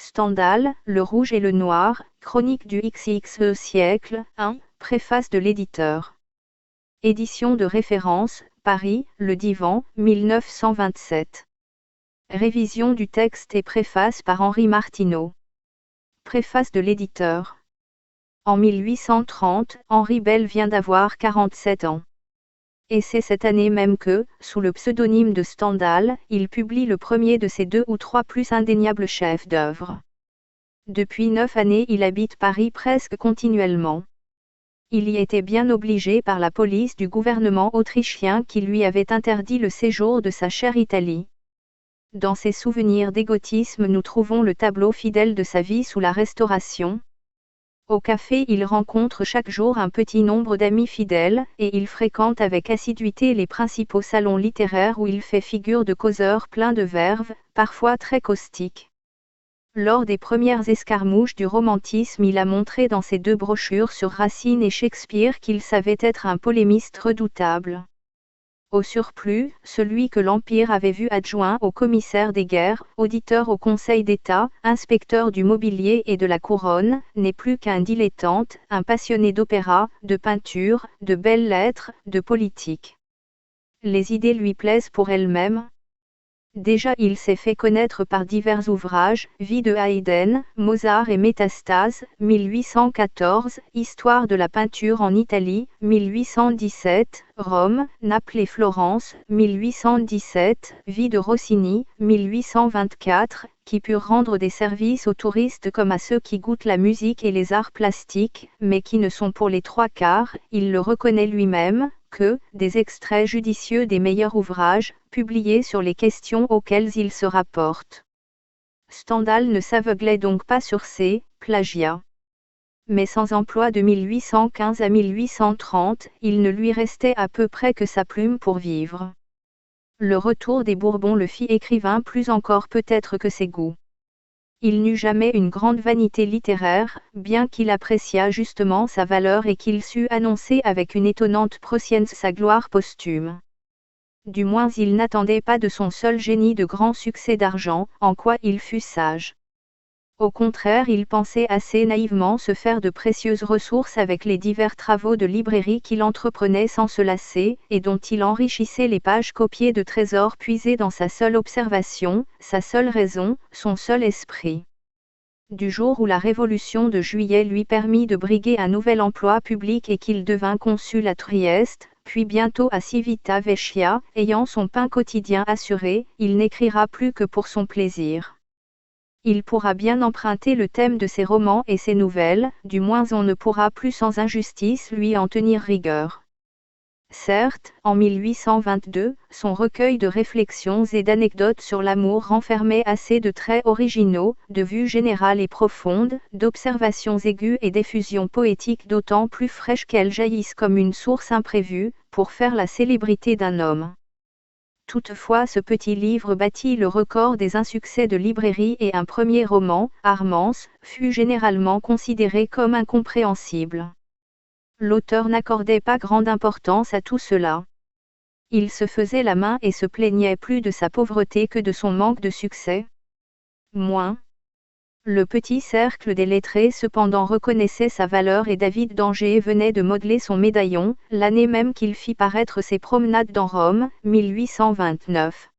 Stendhal, Le Rouge et le Noir, Chronique du XXe siècle, 1, préface de l'éditeur. Édition de référence, Paris, Le Divan, 1927. Révision du texte et préface par Henri Martineau. Préface de l'éditeur. En 1830, Henri Bell vient d'avoir 47 ans. Et c'est cette année même que, sous le pseudonyme de Stendhal, il publie le premier de ses 2 ou 3 plus indéniables chefs-d'œuvre. Depuis 9 années il habite Paris presque continuellement. Il y était bien obligé par la police du gouvernement autrichien qui lui avait interdit le séjour de sa chère Italie. Dans ses souvenirs d'égotisme nous trouvons le tableau fidèle de sa vie sous la Restauration. Au café il rencontre chaque jour un petit nombre d'amis fidèles, et il fréquente avec assiduité les principaux salons littéraires où il fait figure de causeur plein de verve, parfois très caustique. Lors des premières escarmouches du romantisme il a montré dans ses 2 brochures sur Racine et Shakespeare qu'il savait être un polémiste redoutable. Au surplus, celui que l'Empire avait vu adjoint au commissaire des guerres, auditeur au Conseil d'État, inspecteur du mobilier et de la couronne, n'est plus qu'un dilettante, un passionné d'opéra, de peinture, de belles lettres, de politique. Les idées lui plaisent pour elles-mêmes. Déjà il s'est fait connaître par divers ouvrages, Vie de Haydn, Mozart et Métastase, 1814, Histoire de la peinture en Italie, 1817, Rome, Naples et Florence, 1817, Vie de Rossini, 1824, qui purent rendre des services aux touristes comme à ceux qui goûtent la musique et les arts plastiques, mais qui ne sont pour les 3/4, il le reconnaît lui-même, que des extraits judicieux des meilleurs ouvrages, publiés sur les questions auxquelles il se rapporte. Stendhal ne s'aveuglait donc pas sur ces plagiats. Mais sans emploi de 1815 à 1830, il ne lui restait à peu près que sa plume pour vivre. Le retour des Bourbons le fit écrivain plus encore peut-être que ses goûts. Il n'eut jamais une grande vanité littéraire, bien qu'il appréciât justement sa valeur et qu'il sût annoncer avec une étonnante prescience sa gloire posthume. Du moins il n'attendait pas de son seul génie de grands succès d'argent, en quoi il fut sage. Au contraire il pensait assez naïvement se faire de précieuses ressources avec les divers travaux de librairie qu'il entreprenait sans se lasser, et dont il enrichissait les pages copiées de trésors puisés dans sa seule observation, sa seule raison, son seul esprit. Du jour où la Révolution de Juillet lui permit de briguer un nouvel emploi public et qu'il devint consul à Trieste, puis bientôt à Civita Vecchia, ayant son pain quotidien assuré, il n'écrira plus que pour son plaisir. Il pourra bien emprunter le thème de ses romans et ses nouvelles, du moins on ne pourra plus sans injustice lui en tenir rigueur. Certes, en 1822, son recueil de réflexions et d'anecdotes sur l'amour renfermait assez de traits originaux, de vues générales et profondes, d'observations aiguës et d'effusions poétiques d'autant plus fraîches qu'elles jaillissent comme une source imprévue, pour faire la célébrité d'un homme. Toutefois ce petit livre battit le record des insuccès de librairie et un premier roman, Armance, fut généralement considéré comme incompréhensible. L'auteur n'accordait pas grande importance à tout cela. Il se faisait la main et se plaignait plus de sa pauvreté que de son manque de succès. Moins. Le petit cercle des lettrés cependant reconnaissait sa valeur et David d'Angers venait de modeler son médaillon, l'année même qu'il fit paraître ses Promenades dans Rome, 1829.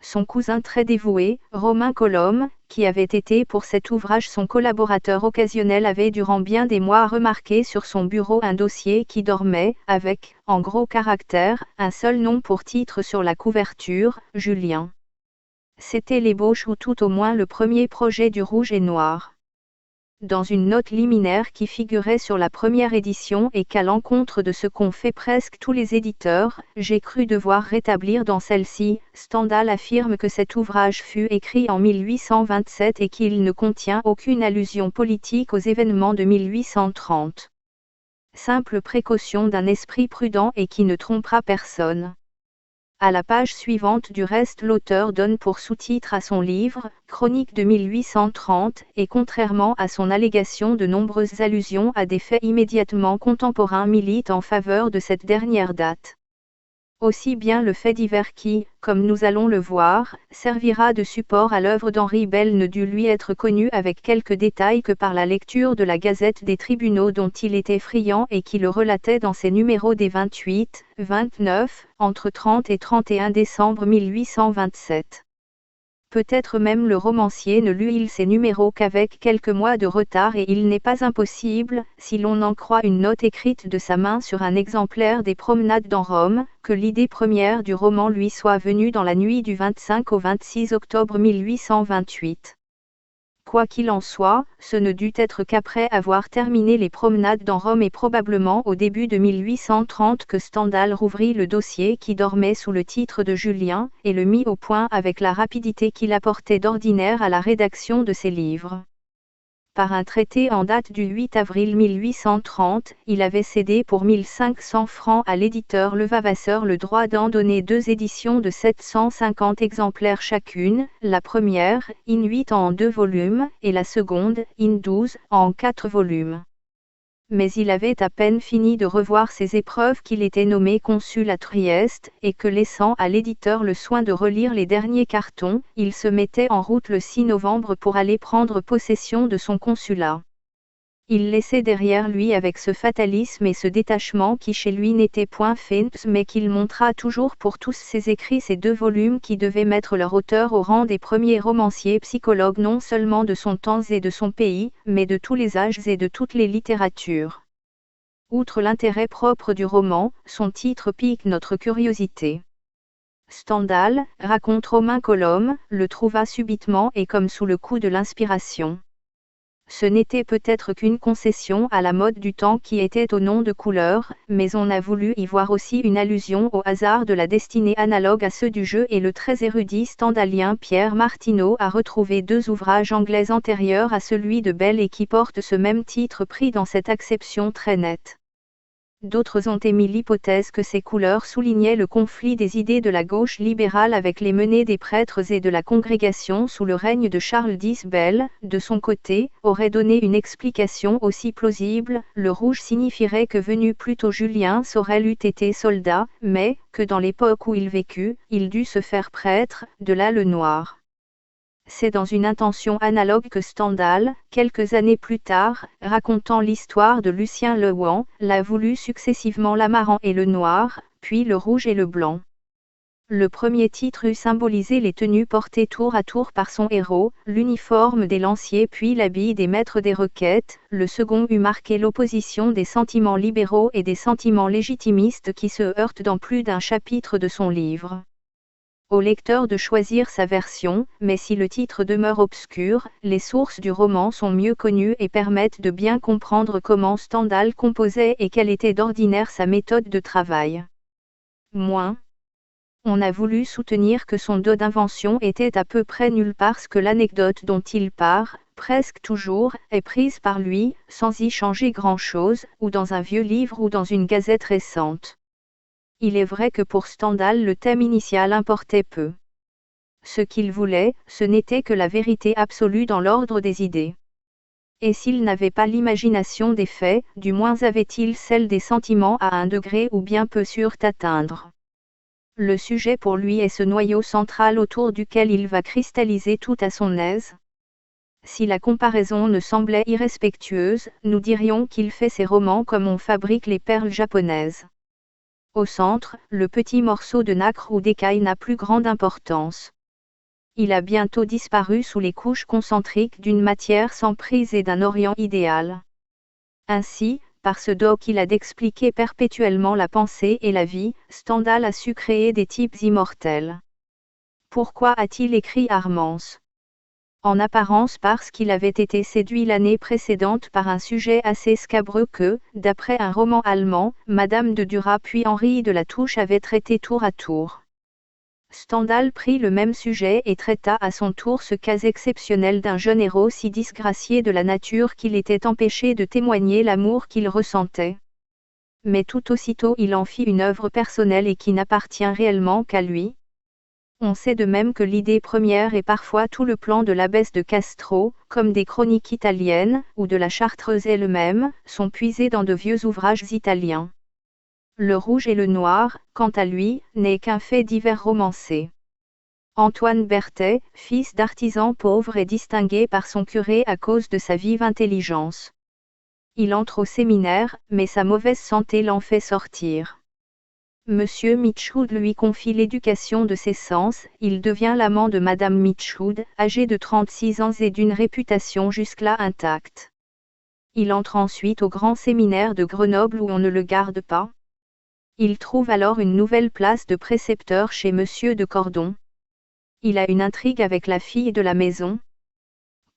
Son cousin très dévoué, Romain Colombe, qui avait été pour cet ouvrage son collaborateur occasionnel avait durant bien des mois remarqué sur son bureau un dossier qui dormait, avec, en gros caractères, un seul nom pour titre sur la couverture, Julien. C'était l'ébauche ou tout au moins le premier projet du Rouge et Noir. Dans une note liminaire qui figurait sur la première édition et qu'à l'encontre de ce qu'ont fait presque tous les éditeurs, j'ai cru devoir rétablir dans celle-ci, Stendhal affirme que cet ouvrage fut écrit en 1827 et qu'il ne contient aucune allusion politique aux événements de 1830. Simple précaution d'un esprit prudent et qui ne trompera personne. À la page suivante du reste l'auteur donne pour sous-titre à son livre, Chronique de 1830, et contrairement à son allégation de nombreuses allusions à des faits immédiatement contemporains militent en faveur de cette dernière date. Aussi bien le fait divers qui, comme nous allons le voir, servira de support à l'œuvre d'Henri Bell ne dut lui être connu avec quelques détails que par la lecture de la Gazette des tribunaux dont il était friand et qui le relatait dans ses numéros des 28, 29, entre 30 et 31 décembre 1827. Peut-être même le romancier ne lut-il ces numéros qu'avec quelques mois de retard et il n'est pas impossible, si l'on en croit une note écrite de sa main sur un exemplaire des Promenades dans Rome, que l'idée première du roman lui soit venue dans la nuit du 25 au 26 octobre 1828. Quoi qu'il en soit, ce ne dut être qu'après avoir terminé les Promenades dans Rome et probablement au début de 1830 que Stendhal rouvrit le dossier qui dormait sous le titre de Julien, et le mit au point avec la rapidité qu'il apportait d'ordinaire à la rédaction de ses livres. Par un traité en date du 8 avril 1830, il avait cédé pour 1500 francs à l'éditeur Levavasseur le droit d'en donner 2 éditions de 750 exemplaires chacune, la première, in 8 en 2 volumes, et la seconde, in 12, en 4 volumes. Mais il avait à peine fini de revoir ses épreuves qu'il était nommé consul à Trieste, et que laissant à l'éditeur le soin de relire les derniers cartons, il se mettait en route le 6 novembre pour aller prendre possession de son consulat. Il laissait derrière lui avec ce fatalisme et ce détachement qui chez lui n'étaient point faits mais qu'il montra toujours pour tous ses écrits ces 2 volumes qui devaient mettre leur auteur au rang des premiers romanciers psychologues non seulement de son temps et de son pays, mais de tous les âges et de toutes les littératures. Outre l'intérêt propre du roman, son titre pique notre curiosité. Stendhal, raconte Romain Colombe, le trouva subitement et comme sous le coup de l'inspiration. Ce n'était peut-être qu'une concession à la mode du temps qui était au nom de couleur, mais on a voulu y voir aussi une allusion au hasard de la destinée analogue à ceux du jeu et le très érudit stendhalien Pierre Martineau a retrouvé 2 ouvrages anglais antérieurs à celui de Bell et qui portent ce même titre pris dans cette acception très nette. D'autres ont émis l'hypothèse que ces couleurs soulignaient le conflit des idées de la gauche libérale avec les menées des prêtres et de la congrégation sous le règne de Charles X. Bell, de son côté, aurait donné une explication aussi plausible, le rouge signifierait que venu plus tôt Julien Sorel eût été soldat, mais, que dans l'époque où il vécut, il dut se faire prêtre, de là le noir. C'est dans une intention analogue que Stendhal, quelques années plus tard, racontant l'histoire de Lucien Lehouan, l'a voulu successivement l'amarant et le noir, puis le rouge et le blanc. Le premier titre eût symbolisé les tenues portées tour à tour par son héros, l'uniforme des lanciers puis l'habit des maîtres des requêtes, le second eût marqué l'opposition des sentiments libéraux et des sentiments légitimistes qui se heurtent dans plus d'un chapitre de son livre. Au lecteur de choisir sa version, mais si le titre demeure obscur, les sources du roman sont mieux connues et permettent de bien comprendre comment Stendhal composait et quelle était d'ordinaire sa méthode de travail. On a voulu soutenir que son dos d'invention était à peu près nul parce que l'anecdote dont il part, presque toujours, est prise par lui, sans y changer grand-chose, ou dans un vieux livre ou dans une gazette récente. Il est vrai que pour Stendhal le thème initial importait peu. Ce qu'il voulait, ce n'était que la vérité absolue dans l'ordre des idées. Et s'il n'avait pas l'imagination des faits, du moins avait-il celle des sentiments à un degré où bien peu sûrs d'atteindre. Le sujet pour lui est ce noyau central autour duquel il va cristalliser tout à son aise. Si la comparaison ne semblait irrespectueuse, nous dirions qu'il fait ses romans comme on fabrique les perles japonaises. Au centre, le petit morceau de nacre ou d'écaille n'a plus grande importance. Il a bientôt disparu sous les couches concentriques d'une matière sans prise et d'un orient idéal. Ainsi, par ce dos qu'il a d'expliquer perpétuellement la pensée et la vie, Stendhal a su créer des types immortels. Pourquoi a-t-il écrit Armance ? En apparence parce qu'il avait été séduit l'année précédente par un sujet assez scabreux que, d'après un roman allemand, Madame de Duras puis Henri de La Touche avaient traité tour à tour. Stendhal prit le même sujet et traita à son tour ce cas exceptionnel d'un jeune héros si disgracié de la nature qu'il était empêché de témoigner l'amour qu'il ressentait. Mais tout aussitôt il en fit une œuvre personnelle et qui n'appartient réellement qu'à lui. On sait de même que l'idée première est parfois tout le plan de l'abbesse de Castro, comme des chroniques italiennes, ou de la Chartreuse elle-même, sont puisées dans de vieux ouvrages italiens. Le Rouge et le Noir, quant à lui, n'est qu'un fait divers romancé. Antoine Berthet, fils d'artisan pauvre, est distingué par son curé à cause de sa vive intelligence. Il entre au séminaire, mais sa mauvaise santé l'en fait sortir. Monsieur Mitchwood lui confie l'éducation de ses sens, il devient l'amant de Madame Mitchwood, âgée de 36 ans et d'une réputation jusque-là intacte. Il entre ensuite au grand séminaire de Grenoble où on ne le garde pas. Il trouve alors une nouvelle place de précepteur chez Monsieur de Cordon. Il a une intrigue avec la fille de la maison.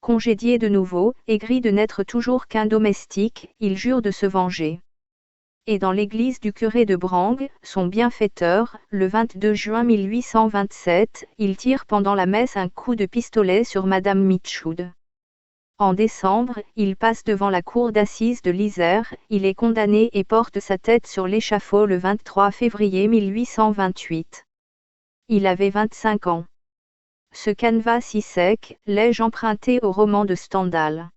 Congédié de nouveau, aigri de n'être toujours qu'un domestique, il jure de se venger. Et dans l'église du curé de Brangue, son bienfaiteur, le 22 juin 1827, il tire pendant la messe un coup de pistolet sur Madame Mitchwood. En décembre, il passe devant la cour d'assises de l'Isère, il est condamné et porte sa tête sur l'échafaud le 23 février 1828. Il avait 25 ans. Ce canevas si sec, l'ai-je emprunté au roman de Stendhal?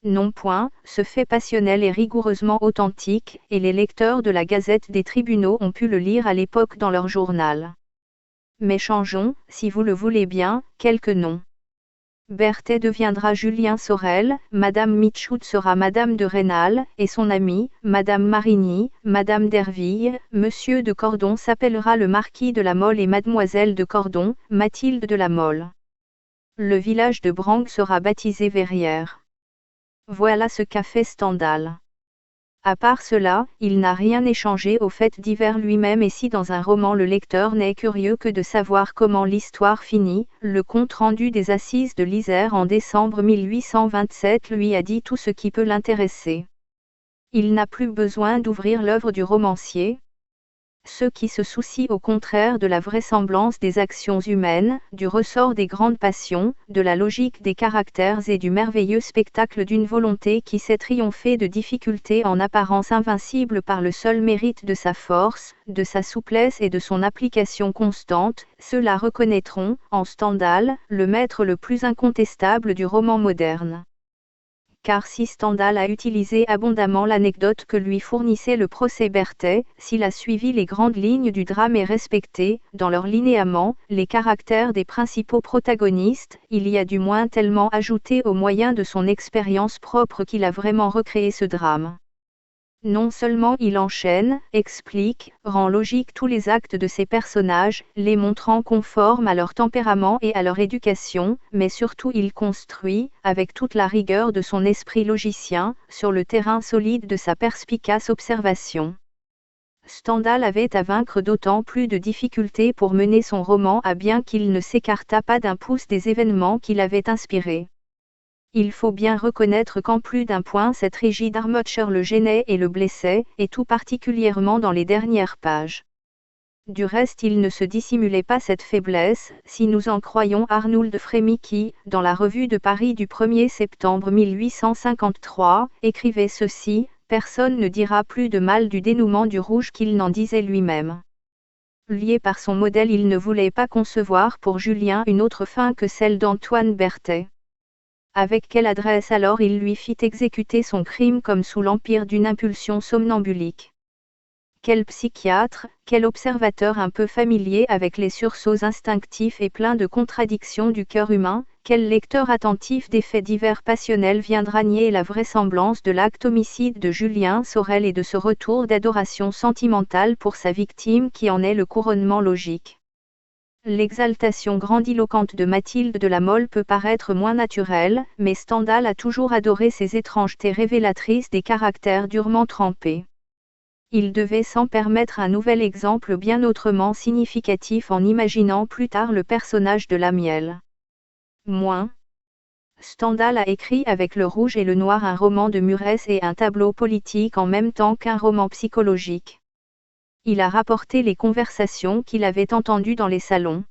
Non point, ce fait passionnel est rigoureusement authentique, et les lecteurs de la Gazette des tribunaux ont pu le lire à l'époque dans leur journal. Mais changeons, si vous le voulez bien, quelques noms. Berthet deviendra Julien Sorel, Madame Mitchwood sera Madame de Rênal, et son amie, Madame Marigny, Madame d'Herville, Monsieur de Cordon s'appellera le Marquis de la Mole et Mademoiselle de Cordon, Mathilde de la Mole. Le village de Brangue sera baptisé Verrières. Voilà ce qu'a fait Stendhal. À part cela, il n'a rien échangé aux faits divers lui-même, et si dans un roman le lecteur n'est curieux que de savoir comment l'histoire finit, le compte-rendu des assises de l'Isère en décembre 1827 lui a dit tout ce qui peut l'intéresser. Il n'a plus besoin d'ouvrir l'œuvre du romancier. Ceux qui se soucient au contraire de la vraisemblance des actions humaines, du ressort des grandes passions, de la logique des caractères et du merveilleux spectacle d'une volonté qui sait triompher de difficultés en apparence invincibles par le seul mérite de sa force, de sa souplesse et de son application constante, ceux-là reconnaîtront, en Stendhal, le maître le plus incontestable du roman moderne. Car si Stendhal a utilisé abondamment l'anecdote que lui fournissait le procès Berthet, s'il a suivi les grandes lignes du drame et respecté, dans leur linéament, les caractères des principaux protagonistes, il y a du moins tellement ajouté au moyen de son expérience propre qu'il a vraiment recréé ce drame. Non seulement il enchaîne, explique, rend logique tous les actes de ses personnages, les montrant conformes à leur tempérament et à leur éducation, mais surtout il construit, avec toute la rigueur de son esprit logicien, sur le terrain solide de sa perspicace observation. Stendhal avait à vaincre d'autant plus de difficultés pour mener son roman à bien qu'il ne s'écarta pas d'un pouce des événements qui l'avaient inspiré. Il faut bien reconnaître qu'en plus d'un point cette rigide armature le gênait et le blessait, et tout particulièrement dans les dernières pages. Du reste il ne se dissimulait pas cette faiblesse, si nous en croyons Arnould Frémy qui, dans la Revue de Paris du 1er septembre 1853, écrivait ceci: « Personne ne dira plus de mal du dénouement du Rouge qu'il n'en disait lui-même. » Lié par son modèle, il ne voulait pas concevoir pour Julien une autre fin que celle d'Antoine Berthet. Avec quelle adresse alors il lui fit exécuter son crime comme sous l'empire d'une impulsion somnambulique. Quel psychiatre, quel observateur un peu familier avec les sursauts instinctifs et plein de contradictions du cœur humain, quel lecteur attentif des faits divers passionnels viendra nier la vraisemblance de l'acte homicide de Julien Sorel et de ce retour d'adoration sentimentale pour sa victime qui en est le couronnement logique. L'exaltation grandiloquente de Mathilde de la Mole peut paraître moins naturelle, mais Stendhal a toujours adoré ces étrangetés révélatrices des caractères durement trempés. Il devait s'en permettre un nouvel exemple bien autrement significatif en imaginant plus tard le personnage de Lamiel. Stendhal a écrit avec Le Rouge et le Noir un roman de Murès et un tableau politique en même temps qu'un roman psychologique. Il a rapporté les conversations qu'il avait entendues dans les salons.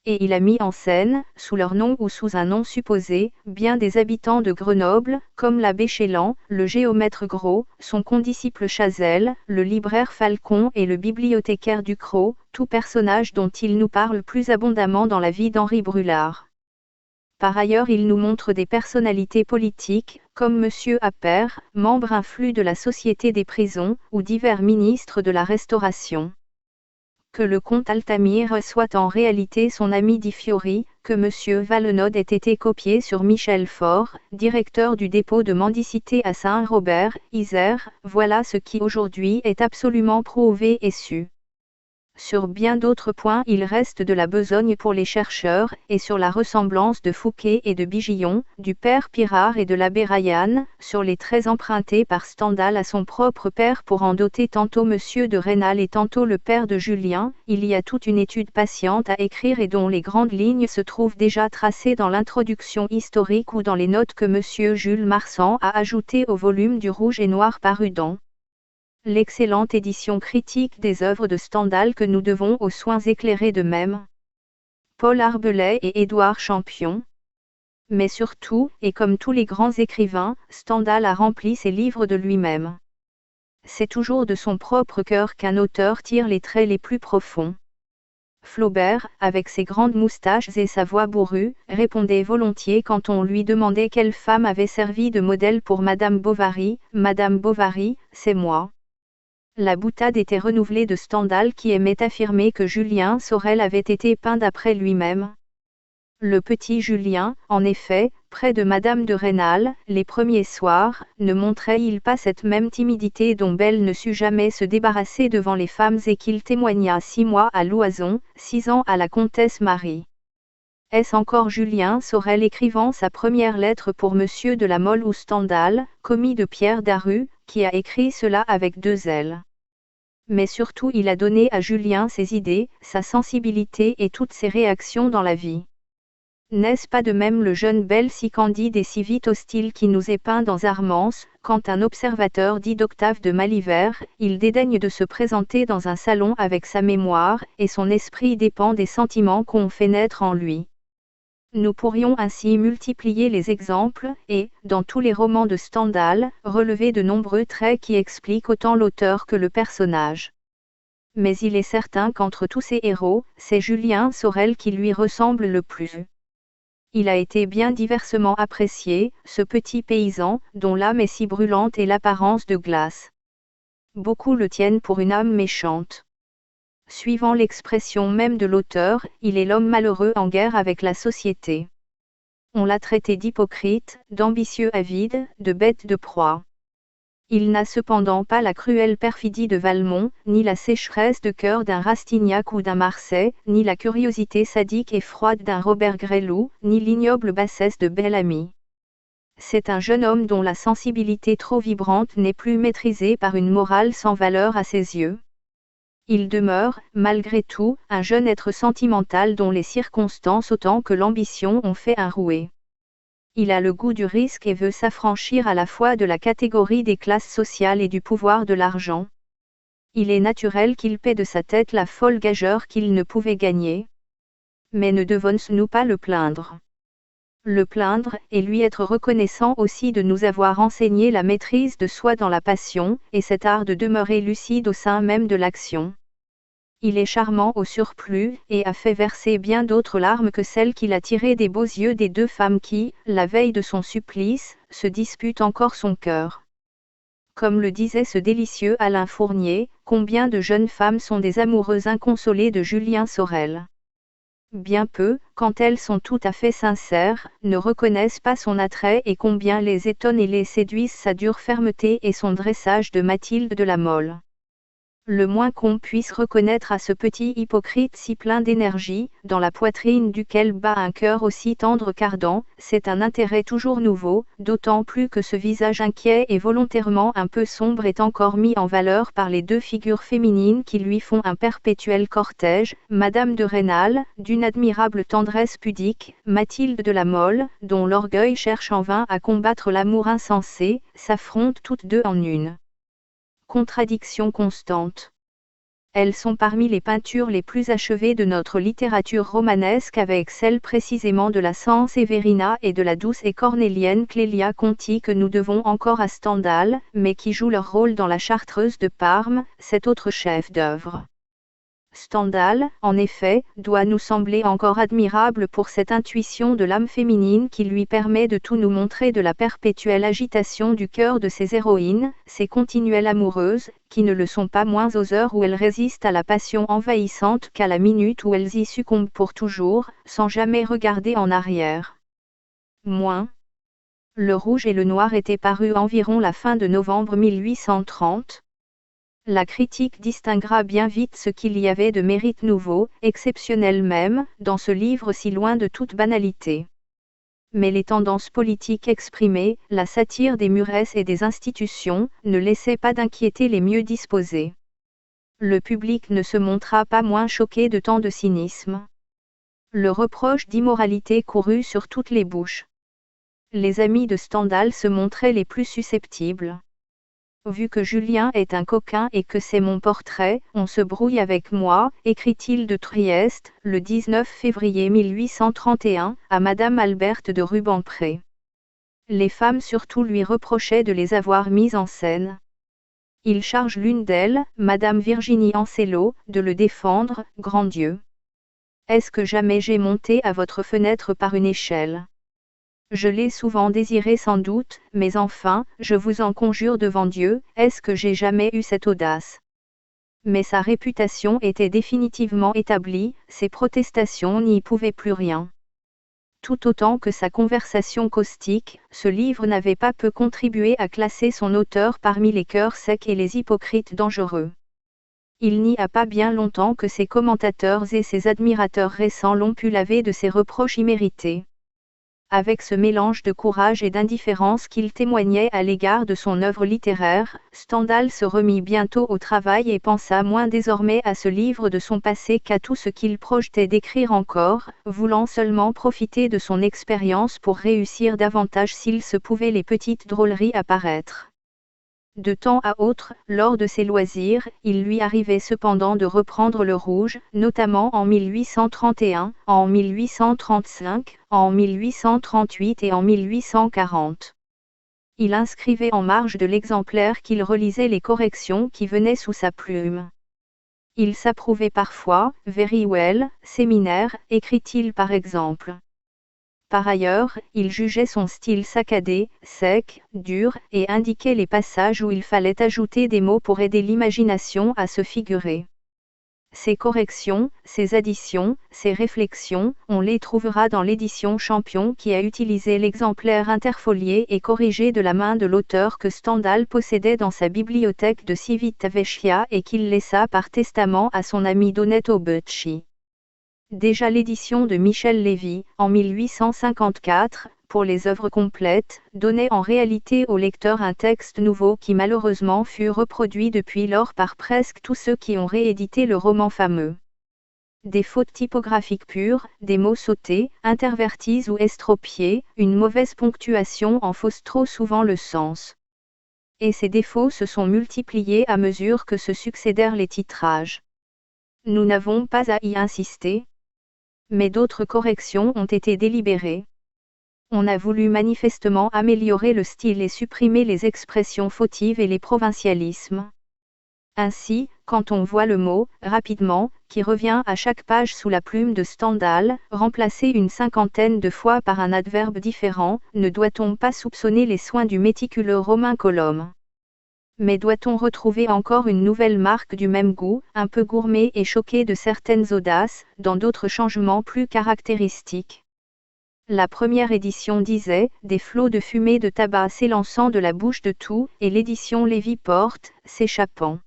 Et il a mis en scène, sous leur nom ou sous un nom supposé, bien des habitants de Grenoble, comme l'abbé Chélan, le géomètre Gros, son condisciple Chazelle, le libraire Falcon et le bibliothécaire Ducrot, tout personnage dont il nous parle plus abondamment dans la vie d'Henri Brulard. Par ailleurs il nous montre des personnalités politiques, comme M. Appert, membre influent de la Société des prisons, ou divers ministres de la Restauration. Que le comte Altamire soit en réalité son ami Di Fiori, que M. Valenod ait été copié sur Michel Faure, directeur du dépôt de mendicité à Saint-Robert, Isère, voilà ce qui aujourd'hui est absolument prouvé et su. Sur bien d'autres points il reste de la besogne pour les chercheurs, et sur la ressemblance de Fouquet et de Bigillon, du père Pirard et de l'abbé Rayanne, sur les traits empruntés par Stendhal à son propre père pour en doter tantôt M. de Rênal et tantôt le père de Julien, il y a toute une étude patiente à écrire et dont les grandes lignes se trouvent déjà tracées dans l'introduction historique ou dans les notes que M. Jules Marsan a ajoutées au volume du Rouge et Noir paru dans l'excellente édition critique des œuvres de Stendhal que nous devons aux soins éclairés de même Paul Arbelay et Édouard Champion. Mais surtout, et comme tous les grands écrivains, Stendhal a rempli ses livres de lui-même. C'est toujours de son propre cœur qu'un auteur tire les traits les plus profonds. Flaubert, avec ses grandes moustaches et sa voix bourrue, répondait volontiers quand on lui demandait quelle femme avait servi de modèle pour Madame Bovary, « Madame Bovary, c'est moi ». La boutade était renouvelée de Stendhal qui aimait affirmer que Julien Sorel avait été peint d'après lui-même. Le petit Julien, en effet, près de Madame de Rênal, les premiers soirs, ne montrait-il pas cette même timidité dont Belle ne sut jamais se débarrasser devant les femmes et qu'il témoigna 6 mois à Loison, 6 ans à la comtesse Marie. Est-ce encore Julien Sorel écrivant sa première lettre pour M. de la Mole ou Stendhal, commis de Pierre Daru, qui a écrit cela avec 2 L. Mais surtout il a donné à Julien ses idées, sa sensibilité et toutes ses réactions dans la vie. N'est-ce pas de même le jeune Belle si candide et si vite hostile qui nous est peint dans Armance, quand un observateur dit d'Octave de Malivert, il dédaigne de se présenter dans un salon avec sa mémoire, et son esprit dépend des sentiments qu'on fait naître en lui. Nous pourrions ainsi multiplier les exemples, et, dans tous les romans de Stendhal, relever de nombreux traits qui expliquent autant l'auteur que le personnage. Mais il est certain qu'entre tous ces héros, c'est Julien Sorel qui lui ressemble le plus. Il a été bien diversement apprécié, ce petit paysan, dont l'âme est si brûlante et l'apparence de glace. Beaucoup le tiennent pour une âme méchante. Suivant l'expression même de l'auteur, il est l'homme malheureux en guerre avec la société. On l'a traité d'hypocrite, d'ambitieux avide, de bête de proie. Il n'a cependant pas la cruelle perfidie de Valmont, ni la sécheresse de cœur d'un Rastignac ou d'un Marsay, ni la curiosité sadique et froide d'un Robert Gresloup, ni l'ignoble bassesse de Bel-Ami. C'est un jeune homme dont la sensibilité trop vibrante n'est plus maîtrisée par une morale sans valeur à ses yeux. Il demeure, malgré tout, un jeune être sentimental dont les circonstances autant que l'ambition ont fait un roué. Il a le goût du risque et veut s'affranchir à la fois de la catégorie des classes sociales et du pouvoir de l'argent. Il est naturel qu'il paie de sa tête la folle gageure qu'il ne pouvait gagner. Mais ne devons-nous pas le plaindre? Le plaindre, et lui être reconnaissant aussi de nous avoir enseigné la maîtrise de soi dans la passion, et cet art de demeurer lucide au sein même de l'action. Il est charmant au surplus, et a fait verser bien d'autres larmes que celles qu'il a tirées des beaux yeux des 2 femmes qui, la veille de son supplice, se disputent encore son cœur. Comme le disait ce délicieux Alain Fournier, combien de jeunes femmes sont des amoureuses inconsolées de Julien Sorel. Bien peu, quand elles sont tout à fait sincères, ne reconnaissent pas son attrait et combien les étonne et les séduisent sa dure fermeté et son dressage de Mathilde de la Mole. Le moins qu'on puisse reconnaître à ce petit hypocrite si plein d'énergie, dans la poitrine duquel bat un cœur aussi tendre qu'ardent, c'est un intérêt toujours nouveau, d'autant plus que ce visage inquiet et volontairement un peu sombre est encore mis en valeur par les 2 figures féminines qui lui font un perpétuel cortège, Madame de Rênal, d'une admirable tendresse pudique, Mathilde de la Mole, dont l'orgueil cherche en vain à combattre l'amour insensé, s'affrontent toutes 2 en une contradiction constante. Elles sont parmi les peintures les plus achevées de notre littérature romanesque avec celle précisément de la Sanseverina et de la douce et cornélienne Clélia Conti que nous devons encore à Stendhal, mais qui jouent leur rôle dans la Chartreuse de Parme, cet autre chef-d'œuvre. Stendhal, en effet, doit nous sembler encore admirable pour cette intuition de l'âme féminine qui lui permet de tout nous montrer de la perpétuelle agitation du cœur de ses héroïnes, ces continuelles amoureuses, qui ne le sont pas moins aux heures où elles résistent à la passion envahissante qu'à la minute où elles y succombent pour toujours, sans jamais regarder en arrière. Moins. Le Rouge et le Noir était paru environ la fin de novembre 1830. La critique distinguera bien vite ce qu'il y avait de mérite nouveau, exceptionnel même, dans ce livre si loin de toute banalité. Mais les tendances politiques exprimées, la satire des muresses et des institutions, ne laissaient pas d'inquiéter les mieux disposés. Le public ne se montra pas moins choqué de tant de cynisme. Le reproche d'immoralité courut sur toutes les bouches. Les amis de Stendhal se montraient les plus susceptibles. Vu que Julien est un coquin et que c'est mon portrait, on se brouille avec moi, écrit-il de Trieste, le 19 février 1831, à Madame Alberte de Rubempré. Les femmes surtout lui reprochaient de les avoir mises en scène. Il charge l'une d'elles, Madame Virginie Ancelot, de le défendre, grand Dieu. Est-ce que jamais j'ai monté à votre fenêtre par une échelle ? Je l'ai souvent désiré sans doute, mais enfin, je vous en conjure devant Dieu, est-ce que j'ai jamais eu cette audace ? Mais sa réputation était définitivement établie, ses protestations n'y pouvaient plus rien. Tout autant que sa conversation caustique, ce livre n'avait pas peu contribué à classer son auteur parmi les cœurs secs et les hypocrites dangereux. Il n'y a pas bien longtemps que ses commentateurs et ses admirateurs récents l'ont pu laver de ses reproches immérités. Avec ce mélange de courage et d'indifférence qu'il témoignait à l'égard de son œuvre littéraire, Stendhal se remit bientôt au travail et pensa moins désormais à ce livre de son passé qu'à tout ce qu'il projetait d'écrire encore, voulant seulement profiter de son expérience pour réussir davantage s'il se pouvait les petites drôleries à paraître. De temps à autre, lors de ses loisirs, il lui arrivait cependant de reprendre le Rouge, notamment en 1831, en 1835, en 1838 et en 1840. Il inscrivait en marge de l'exemplaire qu'il relisait les corrections qui venaient sous sa plume. Il s'approuvait parfois, very well, séminaire, écrit-il par exemple. Par ailleurs, il jugeait son style saccadé, sec, dur, et indiquait les passages où il fallait ajouter des mots pour aider l'imagination à se figurer. Ces corrections, ces additions, ces réflexions, on les trouvera dans l'édition Champion qui a utilisé l'exemplaire interfolié et corrigé de la main de l'auteur que Stendhal possédait dans sa bibliothèque de Civitavecchia et qu'il laissa par testament à son ami Donetto Bucci. Déjà l'édition de Michel Lévy, en 1854, pour les œuvres complètes, donnait en réalité au lecteur un texte nouveau qui malheureusement fut reproduit depuis lors par presque tous ceux qui ont réédité le roman fameux. Des fautes typographiques pures, des mots sautés, intervertis ou estropiés, une mauvaise ponctuation en fausse trop souvent le sens. Et ces défauts se sont multipliés à mesure que se succédèrent les titrages. Nous n'avons pas à y insister. Mais d'autres corrections ont été délibérées. On a voulu manifestement améliorer le style et supprimer les expressions fautives et les provincialismes. Ainsi, quand on voit le mot « rapidement » qui revient à chaque page sous la plume de Stendhal, remplacé une cinquantaine de fois par un adverbe différent, ne doit-on pas soupçonner les soins du méticuleux Romain Colomb ? Mais doit-on retrouver encore une nouvelle marque du même goût, un peu gourmet et choqué de certaines audaces, dans d'autres changements plus caractéristiques ? La première édition disait « des flots de fumée de tabac s'élançant de la bouche de tout » et l'édition Lévy porte « s'échappant ».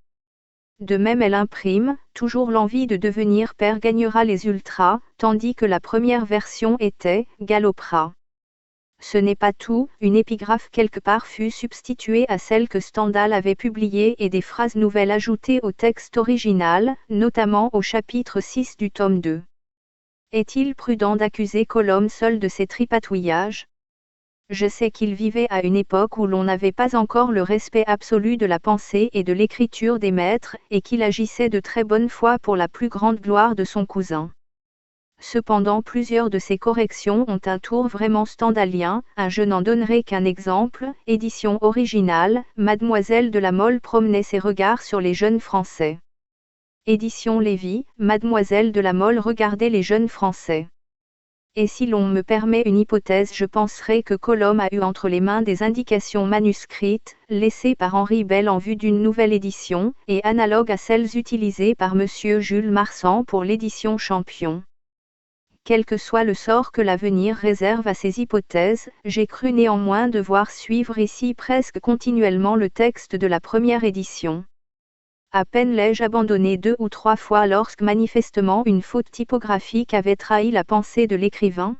De même elle imprime « toujours l'envie de devenir père gagnera les ultras », tandis que la première version était « galopera ». Ce n'est pas tout, une épigraphe quelque part fut substituée à celle que Stendhal avait publiée et des phrases nouvelles ajoutées au texte original, notamment au chapitre 6 du tome 2. Est-il prudent d'accuser Colomb seul de ces tripatouillages ? Je sais qu'il vivait à une époque où l'on n'avait pas encore le respect absolu de la pensée et de l'écriture des maîtres, et qu'il agissait de très bonne foi pour la plus grande gloire de son cousin. Cependant plusieurs de ces corrections ont un tour vraiment stendhalien, je n'en donnerai qu'un exemple, édition originale, Mademoiselle de la Mole promenait ses regards sur les jeunes Français. Édition Lévy, Mademoiselle de la Mole regardait les jeunes Français. Et si l'on me permet une hypothèse, je penserai que Colomb a eu entre les mains des indications manuscrites, laissées par Henri Bell en vue d'une nouvelle édition, et analogues à celles utilisées par M. Jules Marsan pour l'édition Champion. Quel que soit le sort que l'avenir réserve à ces hypothèses, j'ai cru néanmoins devoir suivre ici presque continuellement le texte de la première édition. À peine l'ai-je abandonné 2 ou 3 fois lorsque manifestement une faute typographique avait trahi la pensée de l'écrivain.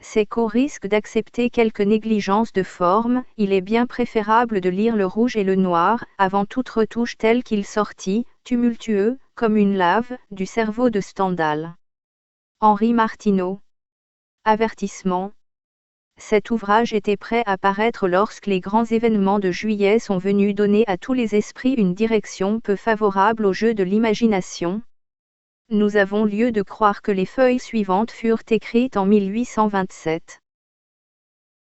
C'est qu'au risque d'accepter quelque négligence de forme, il est bien préférable de lire Le Rouge et le Noir, avant toute retouche tel qu'il sortit, tumultueux, comme une lave, du cerveau de Stendhal. Henri Martineau. Avertissement. Cet ouvrage était prêt à paraître lorsque les grands événements de juillet sont venus donner à tous les esprits une direction peu favorable au jeu de l'imagination. Nous avons lieu de croire que les feuilles suivantes furent écrites en 1827.